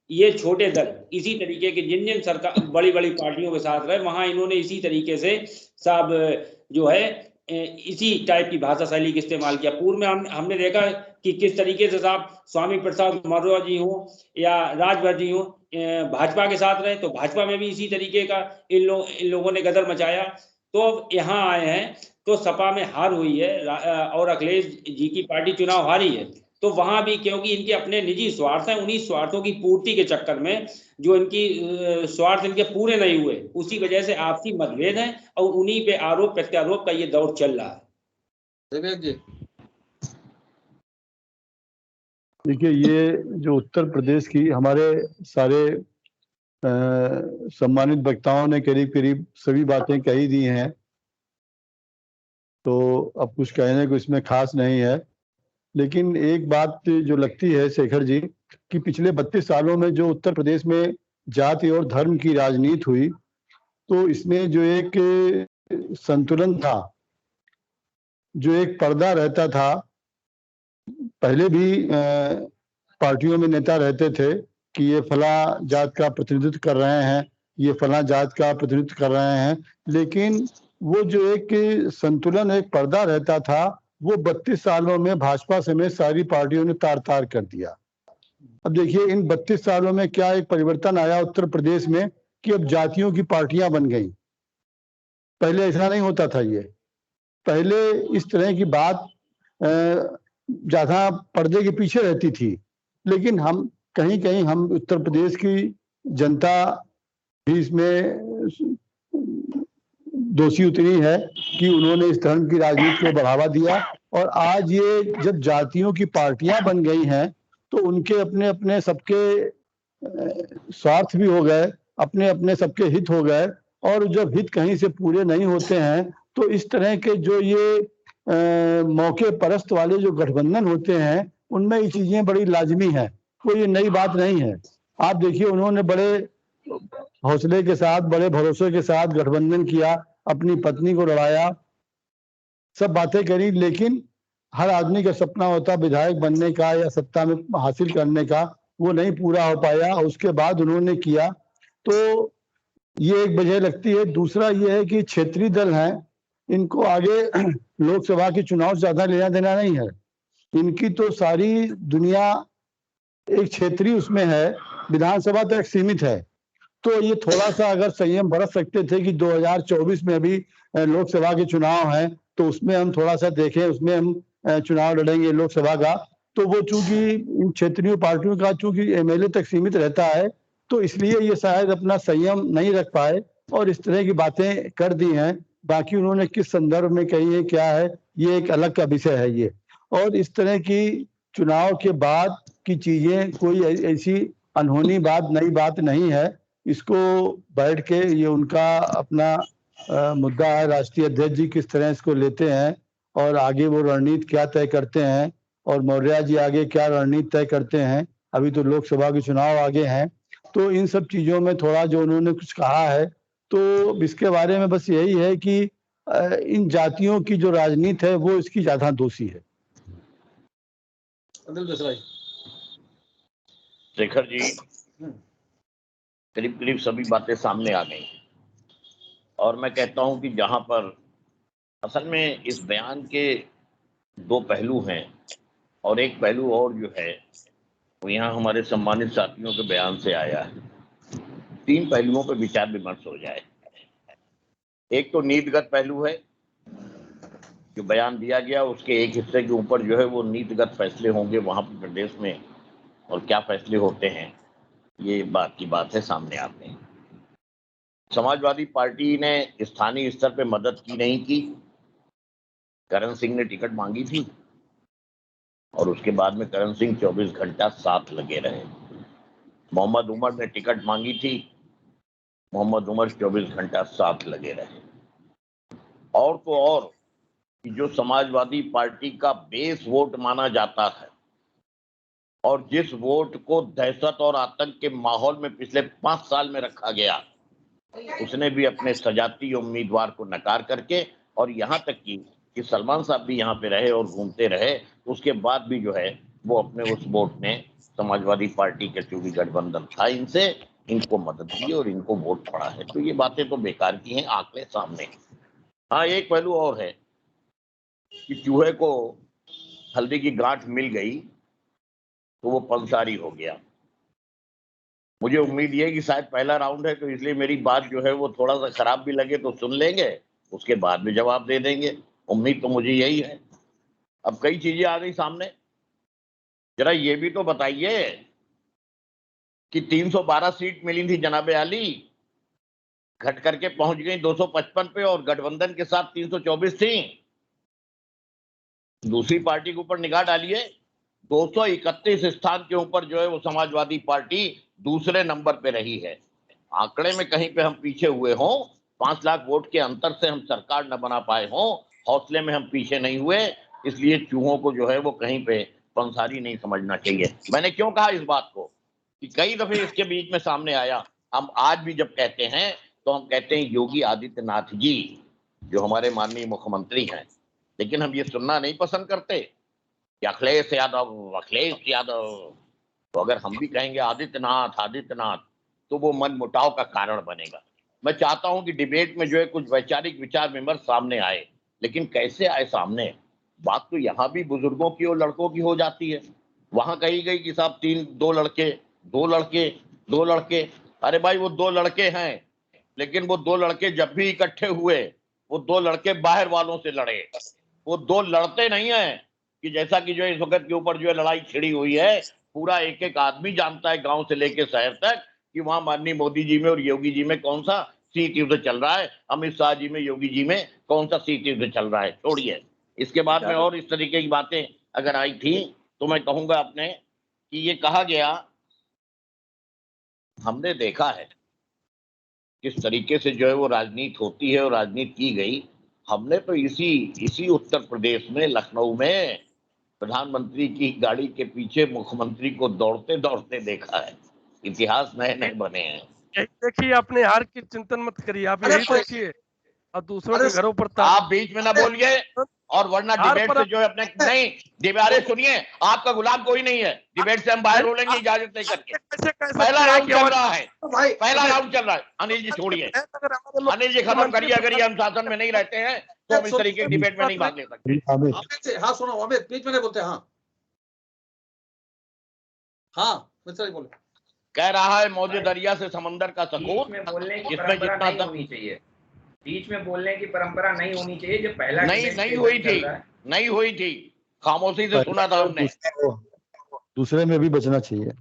ये छोटे दल इसी तरीके के जिन सरकार बड़ी बड़ी पार्टियों के साथ रहे, वहां इन्होंने इसी तरीके से साहब जो है इसी टाइप की भाषा शैली का इस्तेमाल किया। पूर्व में हमने देखा कि किस तरीके से साहब स्वामी प्रसाद मौर्य जी हो या राजभर जी हो भाजपा के साथ रहे, तो भाजपा में भी इसी तरीके का इन लोगों ने गदर मचाया। तो अब यहाँ आए हैं तो सपा में हार हुई है और अखिलेश जी की पार्टी चुनाव हारी है, तो वहां भी क्योंकि इनके अपने निजी स्वार्थ हैं, उन्हीं स्वार्थों की पूर्ति के चक्कर में जो इनकी स्वार्थ इनके पूरे नहीं हुए, उसी वजह से आपसी मतभेद है और उन्हीं पे आरोप प्रत्यारोप का ये दौर चल रहा है। विवेक जी देखिए, ये जो उत्तर प्रदेश की हमारे सारे सम्मानित वक्ताओं ने करीब करीब सभी बातें कही दी हैं, तो अब कुछ कहने को इसमें खास नहीं है। लेकिन एक बात जो लगती है शेखर जी कि पिछले 32 सालों में जो उत्तर प्रदेश में जाति और धर्म की राजनीति हुई, तो इसमें जो एक संतुलन था, जो एक पर्दा रहता था, पहले भी पार्टियों में नेता रहते थे कि ये फला जात का प्रतिनिधित्व कर रहे हैं, ये फला जात का प्रतिनिधित्व कर रहे हैं, लेकिन वो जो एक संतुलन, एक पर्दा रहता था, वो 32 सालों में भाजपा समेत सारी पार्टियों ने तार तार कर दिया। अब देखिए इन 32 सालों में क्या एक परिवर्तन आया उत्तर प्रदेश में कि अब जातियों की पार्टियां बन गई। पहले ऐसा नहीं होता था। ये पहले इस तरह की बात ज्यादा पर्दे के पीछे रहती थी, लेकिन हम कहीं कहीं हम उत्तर प्रदेश की जनता भी इसमें दोषी उतनी है कि उन्होंने इस धर्म की राजनीति को बढ़ावा दिया। और आज ये जब जातियों की पार्टियां बन गई हैं तो उनके अपने अपने सबके स्वार्थ भी हो गए, अपने अपने सबके हित हो गए। और जब हित कहीं से पूरे नहीं होते हैं तो इस तरह के जो ये मौके परस्त वाले जो गठबंधन होते हैं उनमें ये चीजें बड़ी लाजमी है, कोई ये नई बात नहीं है। आप देखिए उन्होंने बड़े हौसले के साथ, बड़े भरोसे के साथ गठबंधन किया, अपनी पत्नी को लड़ाया, सब बातें करी, लेकिन हर आदमी का सपना होता विधायक बनने का या सत्ता में हासिल करने का, वो नहीं पूरा हो पाया। और उसके बाद उन्होंने किया, तो ये एक वजह लगती है। दूसरा ये है कि क्षेत्रीय दल हैं, इनको आगे लोकसभा के चुनाव से ज्यादा लेना देना नहीं है। इनकी तो सारी दुनिया एक क्षेत्रीय उसमें है, विधानसभा तक सीमित है। तो ये थोड़ा सा अगर संयम बरत सकते थे कि 2024 में अभी लोकसभा के चुनाव हैं तो उसमें हम थोड़ा सा देखें, उसमें हम चुनाव लड़ेंगे लोकसभा का, तो वो चूंकि इन क्षेत्रीय पार्टियों का चूंकि एमएलए तक सीमित रहता है तो इसलिए ये शायद अपना संयम नहीं रख पाए और इस तरह की बातें कर दी हैं। बाकी उन्होंने किस संदर्भ में कही है क्या है, ये एक अलग का विषय है ये। और इस तरह की चुनाव के बाद की चीजें कोई ऐसी अनहोनी बात, नई बात नहीं है। इसको बैठ के ये उनका अपना मुद्दा है, राष्ट्रीय अध्यक्ष जी किस तरह इसको लेते हैं और आगे वो रणनीति क्या तय करते हैं और मौर्य जी आगे क्या रणनीति तय करते हैं। अभी तो लोकसभा के चुनाव आगे हैं, तो इन सब चीजों में थोड़ा जो उन्होंने कुछ कहा है तो इसके बारे में बस यही है कि इन जातियों की जो राजनीति है वो इसकी ज्यादा दोषी है। अनिल मिश्रा जी। शेखर जी, करीब करीब सभी बातें सामने आ गई और मैं कहता हूं कि जहां पर असल में इस बयान के दो पहलू हैं और एक पहलू और जो है वो यहाँ हमारे सम्मानित साथियों के बयान से आया है। तीन पहलुओं पर विचार विमर्श हो जाए। एक तो नीतिगत पहलू है, जो बयान दिया गया उसके एक हिस्से के ऊपर जो है वो नीतिगत फैसले होंगे वहां पर प्रदेश में, और क्या फैसले होते हैं ये बात की बात है सामने आते हैं। समाजवादी पार्टी ने स्थानीय स्तर पे मदद की नहीं की। करण सिंह ने टिकट मांगी थी और उसके बाद में करण सिंह 24 घंटा साथ लगे रहे। मोहम्मद उमर ने टिकट मांगी थी, मोहम्मद उमर 24 घंटा साथ लगे रहे। और तो और जो समाजवादी पार्टी का बेस वोट माना जाता है और जिस वोट को दहशत और आतंक के माहौल में पिछले 5 साल में रखा गया, उसने भी अपने सजाती उम्मीदवार को नकार करके, और यहाँ तक कि सलमान साहब भी यहाँ पे रहे और घूमते रहे, उसके बाद भी जो है वो अपने उस वोट ने समाजवादी पार्टी के चूंकि गठबंधन था इनसे, इनको मदद दी और इनको वोट पड़ा है। तो ये बातें तो बेकार की हैं, आंकड़े सामने। हाँ, एक पहलू और है कि चूहे को हल्दी की गांठ मिल गई तो वो पंसारी हो गया। मुझे उम्मीद है कि शायद पहला राउंड है तो इसलिए मेरी बात जो है वो थोड़ा सा खराब भी लगे तो सुन लेंगे, उसके बाद में जवाब दे देंगे। उम्मीद तो मुझे यही है। अब कई चीजें आ गई सामने, जरा ये भी तो बताइए कि 312 सीट मिली थी जनाबे आली, घट करके पहुंच गई 255 पे और गठबंधन के साथ 324 थी। दूसरी पार्टी के ऊपर निगाह डालिए, 231 स्थान के ऊपर जो है वो समाजवादी पार्टी दूसरे नंबर पे रही है। आंकड़े में कहीं पे हम पीछे हुए हों, 5 लाख वोट के अंतर से हम सरकार न बना पाए हों, हौसले में हम पीछे नहीं हुए, इसलिए चूहों को जो है वो कहीं पे पंसारी नहीं समझना चाहिए। मैंने क्यों कहा इस बात को कि कई दफे इसके बीच में सामने आया। हम आज भी जब कहते हैं तो हम कहते हैं योगी आदित्यनाथ जी जो हमारे माननीय मुख्यमंत्री हैं, लेकिन हम ये सुनना नहीं पसंद करते कि अखिलेश यादव। तो अगर हम भी कहेंगे आदित्यनाथ आदित्यनाथ तो वो मन मुटाव का कारण बनेगा। मैं चाहता हूं कि डिबेट में जो है कुछ वैचारिक विचार विमर्श सामने आए, लेकिन कैसे आए सामने? बात तो यहाँ भी बुजुर्गों की और लड़कों की हो जाती है। वहां कही गई कि साहब 2 लड़के। अरे भाई वो 2 लड़के हैं, लेकिन वो 2 लड़के जब भी इकट्ठे हुए वो 2 लड़के बाहर वालों से लड़े। वो 2 लड़ते नहीं है कि जैसा कि जो इस वक्त के ऊपर जो है लड़ाई छिड़ी हुई है, पूरा एक एक आदमी जानता है गांव से लेके शहर तक कि वहां माननीय मोदी जी में और योगी जी में कौन सा शीत युद्ध चल रहा है, अमित शाह जी में, योगी जी में कौन सा शीत युद्ध चल रहा है। छोड़िए, इसके बाद में और इस तरीके की बातें अगर आई थी तो मैं कहूंगा अपने कि ये कहा गया, हमने देखा है किस तरीके से जो है वो राजनीति होती है और राजनीति की गई। हमने तो इसी उत्तर प्रदेश में, लखनऊ में प्रधानमंत्री की गाड़ी के पीछे मुख्यमंत्री को दौड़ते दौड़ते देखा है। इतिहास नए नए बने हैं। यही देखिए, अपने हार की चिंतन मत करिए, आप यही देखिए और दूसरों के घरों पर आप बीच में ना बोलिए, और वरना डिबेट से जो है अपने नहीं डिबारे सुनिए, आपका गुलाम कोई नहीं है। डिबेट से हम बाहर हो लेंगे इजाजत नहीं करके। पहला राउंड चल रहा है, पहला राउंड चल रहा है। अनिल जी छोड़िए, अनिल जी खत्म करिए। अगर ये हम शासन में नहीं रहते हैं तो हम इस तरीके की डिबेट में नहीं भाग ले सकते। हाँ सुनो अमित, बीच में नहीं बोलते। हाँ हाँ मित्र बोलो। कह रहा है मौजे दरिया से समंदर का सकून, में बोलने की इसमें परंपरा जितना नहीं होनी चाहिए। बीच में बोलने की परंपरा नहीं होनी चाहिए। जो पहला नहीं हुई थी, खामोशी से सुना था हमने। दूसरे में भी बचना चाहिए,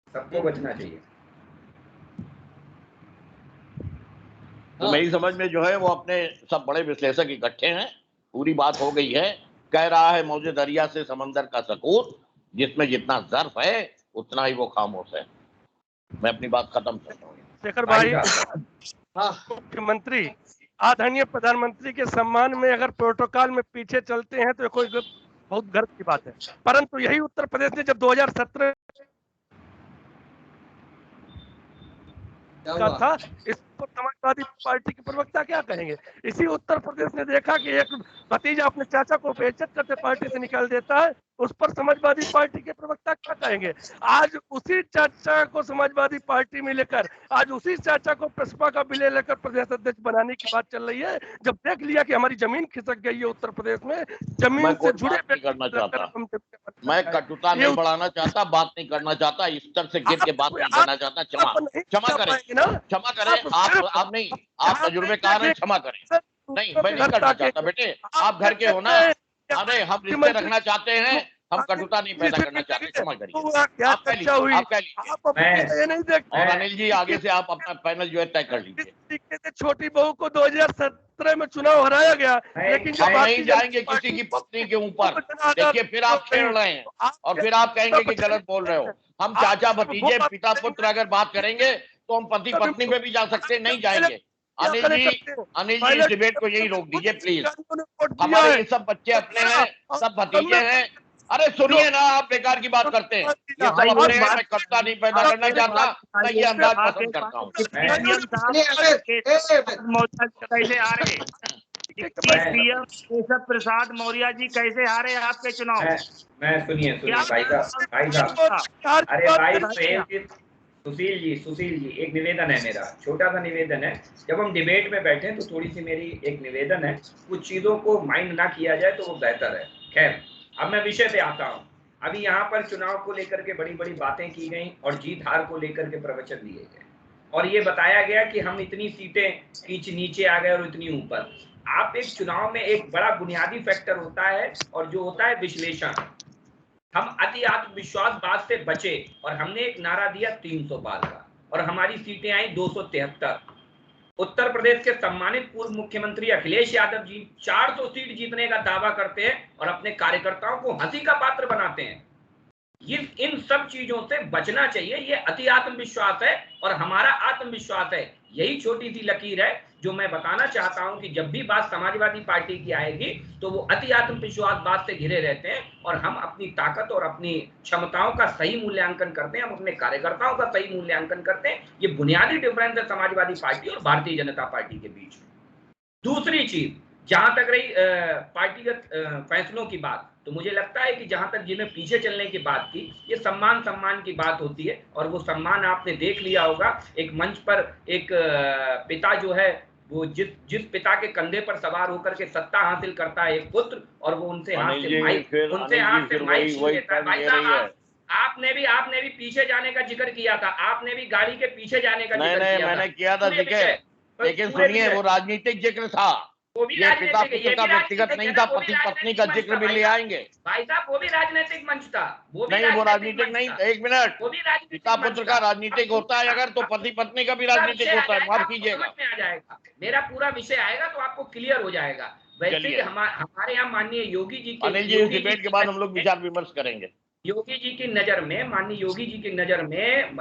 सबको बचना चाहिए। तो मेरी समझ में जो है वो अपने सब बड़े विश्लेषक इकट्ठे हैं, पूरी बात हो गई है। कह रहा है मौजे दरिया से समंदर का सकून, जिसमें जितना ज़र्फ है उतना ही वो खामोश है। मैं अपनी बात खत्म करता हूँ। शेखर भाई, मुख्यमंत्री आदरणीय प्रधानमंत्री के सम्मान में अगर प्रोटोकॉल में पीछे चलते हैं तो कोई बहुत गर्व की बात है, परंतु यही उत्तर प्रदेश ने जब 2017 का था, इस पर समाजवादी पार्टी के प्रवक्ता क्या कहेंगे? इसी उत्तर प्रदेश ने देखा कि एक भतीजा अपने चाचा को बेइज्जत करते पार्टी से निकाल देता है, उस पर समाजवादी पार्टी के प्रवक्ता क्या कहेंगे? आज उसी चाचा को समाजवादी पार्टी में लेकर, आज उसी चाचा को प्रसपा का विलय लेकर प्रदेश अध्यक्ष बनाने की बात चल रही है। जब देख लिया कि हमारी जमीन खिसक गई है उत्तर प्रदेश में, जमीन से जुड़े करना चाहता, मैं कटुता नहीं बढ़ाना चाहता, बात नहीं करना चाहता, स्तर से गिर के बात नहीं करना चाहता। क्षमा करें, क्षमा करें। आप नहीं, आप तजुर्बेकार हैं, क्षमा करें। नहीं, मैं नहीं करना चाहता बेटे, आप घर के हो ना। अरे हम रिश्ते रखना चाहते हैं, हम कटुता नहीं पैदा करना चाहते। क्षमा करिए, आप कह लीजिए। और अनिल जी आगे से आप अपना पैनल जो है तय कर लीजिए। छोटी बहू को 2017 में चुनाव हराया गया, लेकिन हम नहीं जाएंगे किसी की पत्नी के ऊपर। देखिए फिर आप खेल रहे हैं और फिर आप कहेंगे कि गलत बोल रहे हो। हम चाचा भतीजे पिता पुत्र अगर बात करेंगे तो हम पति पत्नी पे भी जा सकते हैं, नहीं जाएंगे। अनिल जी इस डिबेट को यही रोक दीजिए प्लीज। हमारे ये सब बच्चे अपने हैं, सब भतीजे हैं। अरे सुनिए ना, आप बेकार की बात करते हैं। ये सब अपने हैं, मैं कटुता नहीं पैदा करना चाहता, मैं ये अंदाज पसंद करता हूँ। कैसे हारे पीएम केशव प्रसाद मौर्य जी, कैसे हारे आपके चुनाव? मैं सुनिए भाई साहब, अरे भाई सुशील जी एक निवेदन है मेरा, छोटा सा निवेदन है। जब हम डिबेट में बैठे तो थोड़ी सी मेरी एक निवेदन है, कुछ चीजों को माइंड ना किया जाए तो वो बेहतर है। खैर, अब मैं विषय पे आता हूँ। अभी यहाँ पर चुनाव को लेकर के बड़ी बड़ी बातें की गई और जीत हार को लेकर के प्रवचन दिए गए और ये बताया गया कि हम इतनी सीटें खींच नीचे आ गए और इतनी ऊपर। आप एक चुनाव में एक बड़ा बुनियादी फैक्टर होता है और जो होता है विश्लेषण। हम अति आत्मविश्वास बात से बचे और हमने एक नारा दिया 300 पार का और हमारी सीटें आई 273। उत्तर प्रदेश के सम्मानित पूर्व मुख्यमंत्री अखिलेश यादव जी 400 सीट जीतने का दावा करते हैं और अपने कार्यकर्ताओं को हंसी का पात्र बनाते हैं। इन सब चीजों से बचना चाहिए। ये अति आत्मविश्वास है और हमारा आत्मविश्वास है। यही छोटी सी लकीर है जो मैं बताना चाहता हूं कि जब भी बात समाजवादी पार्टी की आएगी तो वो अति आत्मविश्वास बात से घिरे रहते हैं और हम अपनी ताकत और अपनी क्षमताओं का सही मूल्यांकन करते हैं, हम अपने कार्यकर्ताओं का सही मूल्यांकन करते हैं। ये बुनियादी डिफरेंस है समाजवादी पार्टी और भारतीय जनता पार्टी के बीच में। दूसरी चीज, जहां तक रही पार्टीगत फैसलों की बात, तो मुझे लगता है कि जहां तक जिन्हें पीछे चलने की बात की, ये सम्मान की बात होती है और वो सम्मान आपने देख लिया होगा। एक मंच पर एक पिता जो है वो जिस पिता के कंधे पर सवार होकर के सत्ता हासिल करता है एक पुत्र, और वो उनसे हाथ से माइक छीन लेता है। भाई साहब, आपने भी पीछे जाने का जिक्र किया था, आपने भी गाड़ी के पीछे जाने का जिक्र किया था। मैंने किया था, लेकिन सुनिए वो राजनीतिक जिक्र था, ये पिता पुत्र का व्यक्तिगत नहीं था, पति पत्नी का जिक्र भी ले आएंगे। भाई साहब वो भी राजनीतिक मंच था, नहीं वो राजनीतिक नहीं, एक मिनट, पिता पुत्र का राजनीतिक होता है अगर, तो पति पत्नी का भी राजनीतिक होता है, माफ कीजिएगा। आ जाएगा, मेरा पूरा विषय आएगा तो आपको क्लियर हो जाएगा। वैसे ही हमारे यहाँ माननीय योगी जी के, अनिल जी इस डिबेट के बाद हम लोग विचार विमर्श करेंगे। योगी जी की नजर में, माननीय योगी जी की नजर में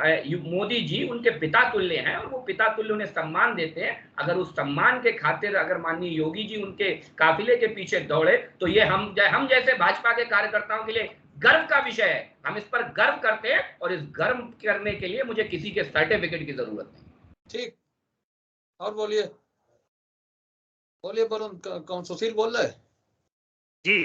मोदी जी उनके पिता तुल्य हैं और वो पिता तुल्य उन्हें सम्मान देते हैं। अगर उस सम्मान के खातिर अगर माननीय योगी जी उनके काफिले के पीछे दौड़े तो ये हम जैसे भाजपा के कार्यकर्ताओं के लिए गर्व का विषय है। हम इस पर गर्व करते हैं और इस गर्व करने के लिए मुझे किसी के सर्टिफिकेट की जरूरत नहीं। ठीक, और बोलिए वरुण, कौन सुशील बोल रहे हैं? जी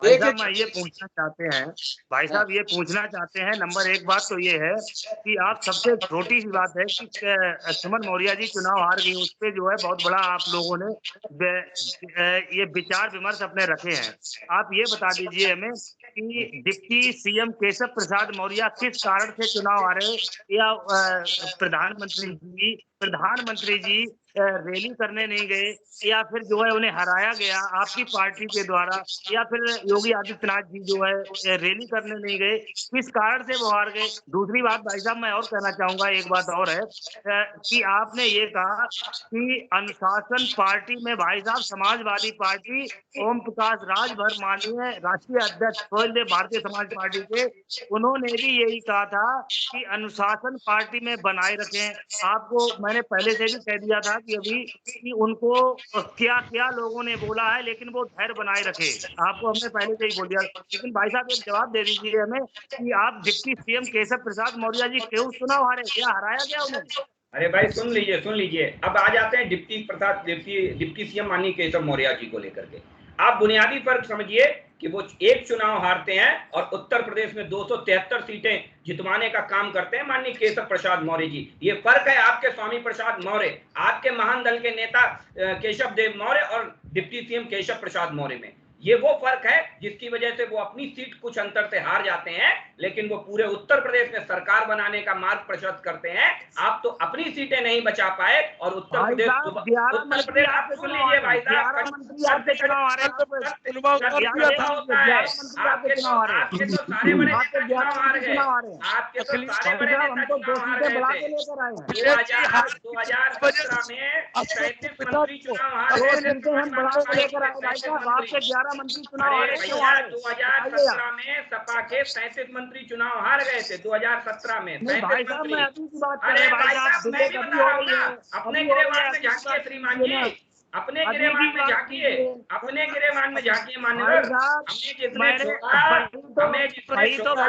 भाई साहब मैं ये पूछना चाहते हैं, भाई साहब ये पूछना चाहते हैं, नंबर एक बात तो ये है कि आप सबसे छोटी सी बात है कि सुमन मौर्य जी चुनाव हार गई, उस पर जो है बहुत बड़ा आप लोगों ने ये विचार विमर्श अपने रखे हैं। आप ये बता दीजिए हमें कि डिप्टी सीएम केशव प्रसाद मौर्य किस कारण से चुनाव हारे, या प्रधानमंत्री जी रैली करने नहीं गए, या फिर जो है उन्हें हराया गया आपकी पार्टी के द्वारा, या फिर योगी आदित्यनाथ जी जो है रैली करने नहीं गए, किस कारण से वो हार गए? दूसरी बात भाई साहब मैं और कहना चाहूंगा, एक बात और है कि आपने ये कहा कि अनुशासन पार्टी में भाई साहब समाजवादी पार्टी ओम प्रकाश राजभर माननीय राष्ट्रीय अध्यक्ष भारतीय समाज पार्टी के, उन्होंने भी यही कहा था कि अनुशासन पार्टी में बनाए रखें। आपको मैंने पहले से भी कह दिया था कि अभी कि उनको क्या क्या लोगों ने बोला है, लेकिन वो धैर्य बनाए रखे, आपको हमने पहले से ही बोल दिया। लेकिन भाई साहब एक जवाब दे दीजिए हमें कि आप डिप्टी सीएम केशव प्रसाद मौर्य जी क्यों चुनाव हारे, क्या हराया गया उन्हें? अरे भाई सुन लीजिए, अब आ जाते हैं डिप्टी सीएम माननीय केशव मौर्य जी को लेकर के। आप बुनियादी फर्क समझिए कि वो एक चुनाव हारते हैं और उत्तर प्रदेश में 273 सीटें जितवाने का काम करते हैं माननीय केशव प्रसाद मौर्य जी। ये फर्क है आपके स्वामी प्रसाद मौर्य, आपके महान दल के नेता केशव देव मौर्य और डिप्टी सीएम केशव प्रसाद मौर्य में। ये वो फर्क है जिसकी वजह से वो अपनी सीट कुछ अंतर से हार जाते हैं, लेकिन वो पूरे उत्तर प्रदेश में सरकार बनाने का मार्ग प्रशस्त करते हैं। आप तो अपनी सीटें नहीं बचा पाए और उत्तर प्रदेश आप सुन लीजिए भाई साहब, आपके तो सारे बड़े चुनाव हार गए, आपके तो सारे बड़े नेता चुनाव हार गए थे। 2017 में 37 मंत्री चुनाव हार गए, 2017 में सपा के 37 मंत्री चुनाव हार गए थे 2017 में। भाई साहब मैं अभी की बात कर रहा हूं, भाई साहब मैं भी बता रहा हूं, अपने गिरेबान में झांकिए श्रीमान जी, अपने गिरेबान में झांकिए, अपने गिरेबान में झांकिए मान्यवर। हमने जिसने छोड़ा,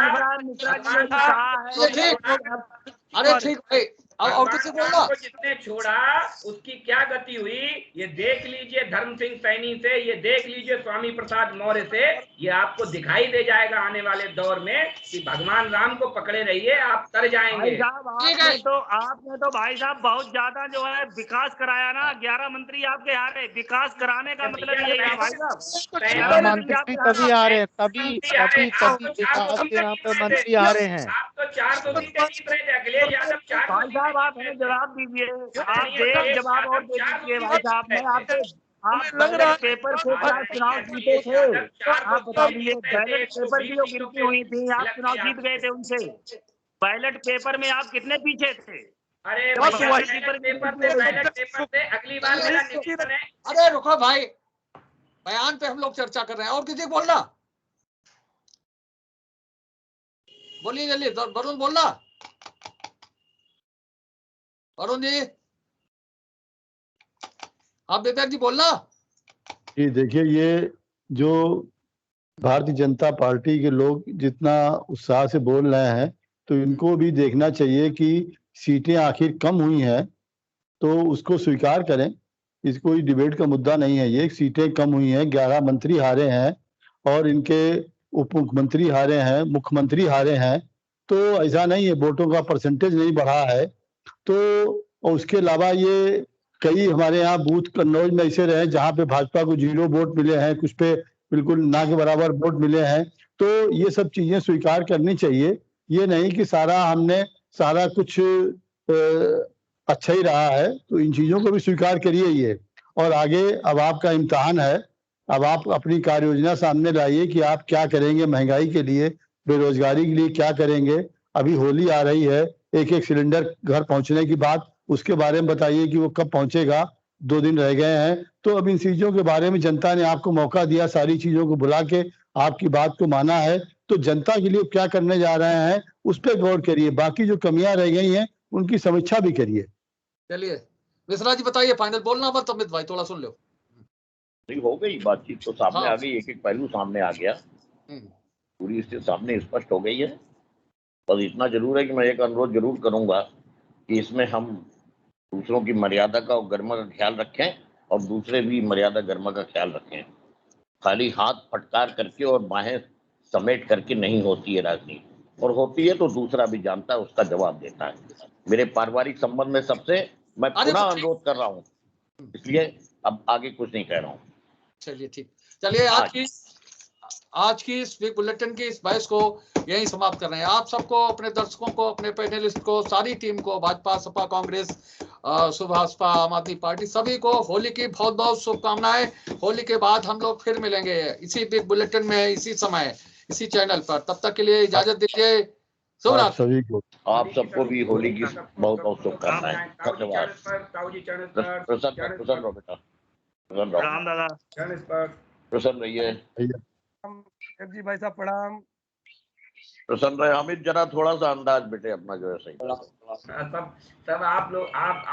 अरे ठीक भाई, और किसी बोला जिसने छोड़ा उसकी क्या गति हुई, ये देख लीजिए धर्म सिंह सैनी से, ये देख लीजिए स्वामी प्रसाद मौर्य से। ये आपको दिखाई दे जाएगा आने वाले दौर में कि भगवान राम को पकड़े रहिए, आप तर जाएंगे। आपने तो भाई साहब बहुत ज्यादा जो है विकास कराया ना, 11 मंत्री आपके हारे। विकास कराने का मतलब ये है भाई साहब, मंत्री तभी आ रहे हैं, तभी विकास के नाम पे मंत्री आ रहे हैं। आप तो 400 सीटें जीत रहे थे, अखिलेश यादव 400। आप हमें जवाब दीजिए, आप जवाब और दे दीजिए भाई साहब। मैं आपसे आप पेपर से चुनाव जीते थे, आप बता दीजिए बैलेट पेपर की जो गिनती हुई थी, आप चुनाव जीत गए थे उनसे। बैलेट पेपर में आप कितने पीछे थे? अरे पेपर पे अगली बार मेरा निवेदन है। अरे रुको भाई, बयान पे हम लोग चर्चा कर रहे हैं, और किसी बोलना, बोलिए जल्दी, वरुण बोलना, वरुण जी, आप विवेक जी बोलना। जी देखिए, ये जो भारतीय जनता पार्टी के लोग जितना उत्साह से बोल रहे हैं, तो इनको भी देखना चाहिए कि सीटें आखिर कम हुई हैं तो उसको स्वीकार करें। इस कोई डिबेट का मुद्दा नहीं है, ये सीटें कम हुई हैं, 11 मंत्री हारे हैं और इनके उप मुख्यमंत्री हारे हैं, मुख्यमंत्री हारे हैं। तो ऐसा नहीं है वोटों का परसेंटेज नहीं बढ़ा है। तो उसके अलावा ये कई हमारे यहाँ बूथ कन्नौज में ऐसे रहे जहाँ पे भाजपा को 0 वोट मिले हैं, कुछ पे बिल्कुल ना के बराबर वोट मिले हैं। तो ये सब चीजें स्वीकार करनी चाहिए, ये नहीं कि सारा कुछ अच्छा ही रहा है। तो इन चीजों को भी स्वीकार करिए ये। और आगे अब आपका इम्तिहान है। अब आप अपनी कार्य योजना सामने लाइए कि आप क्या करेंगे महंगाई के लिए, बेरोजगारी के लिए क्या करेंगे। अभी होली आ रही है, एक एक सिलेंडर घर पहुंचने की बात, उसके बारे में बताइए कि वो कब पहुंचेगा, 2 दिन रह गए हैं। तो अब इन चीजों के बारे में जनता ने आपको मौका दिया, सारी चीजों को बुला के आपकी बात को माना है, तो जनता के लिए क्या करने जा रहे हैं उस पर गौर करिए। बाकी जो कमियां रह गई हैं उनकी समीक्षा भी करिए। चलिए मिश्रा जी बताइए, फाइनल बोलना मत अमित भाई, थोड़ा सुन लो। नहीं, हो गई बातचीत तो सामने हाँ। आ गई, एक एक पहलू सामने आ गया, पूरी स्थिति सामने स्पष्ट हो गई है। बस इतना जरूर है कि मैं एक अनुरोध जरूर करूंगा कि इसमें हम दूसरों की मर्यादा का और गरिमा का ख्याल रखें और दूसरे भी मर्यादा गरिमा का ख्याल रखें। खाली हाथ फटकार करके और बाहें समेट करके नहीं होती है राजनीति, और होती है तो दूसरा भी जानता है, उसका जवाब देता है। मेरे पारिवारिक संबंध में सबसे मैं पुनः अनुरोध कर रहा हूँ, इसलिए अब आगे कुछ नहीं कह रहा हूँ। चलिए ठीक, चलिए आज की इस बिग बुलेटिन की इस बहस को यही समाप्त कर रहे हैं। आप सबको, अपने दर्शकों को, अपने पैनलिस्ट को, सारी टीम को, भाजपा, सपा, कांग्रेस, सुभाषपा, आम आदमी पार्टी, सभी को होली की बहुत बहुत शुभकामनाएं। होली के बाद हम लोग फिर मिलेंगे इसी बिग बुलेटिन में, इसी समय, इसी चैनल पर। तब तक के लिए इजाजत दीजिए। आप सभी को, आप सबको भी होली की बहुत बहुत शुभकामनाएं। धन्यवाद। प्रसन्न रहो बेटा, प्रसन्न रहो। राम दादा, प्रसन्न रहिए जी भाई साहब, प्रणाम। प्रसन्न रहे। अमित जरा थोड़ा सा अंदाज बेटे अपना जो है सही। सब आप लोग आप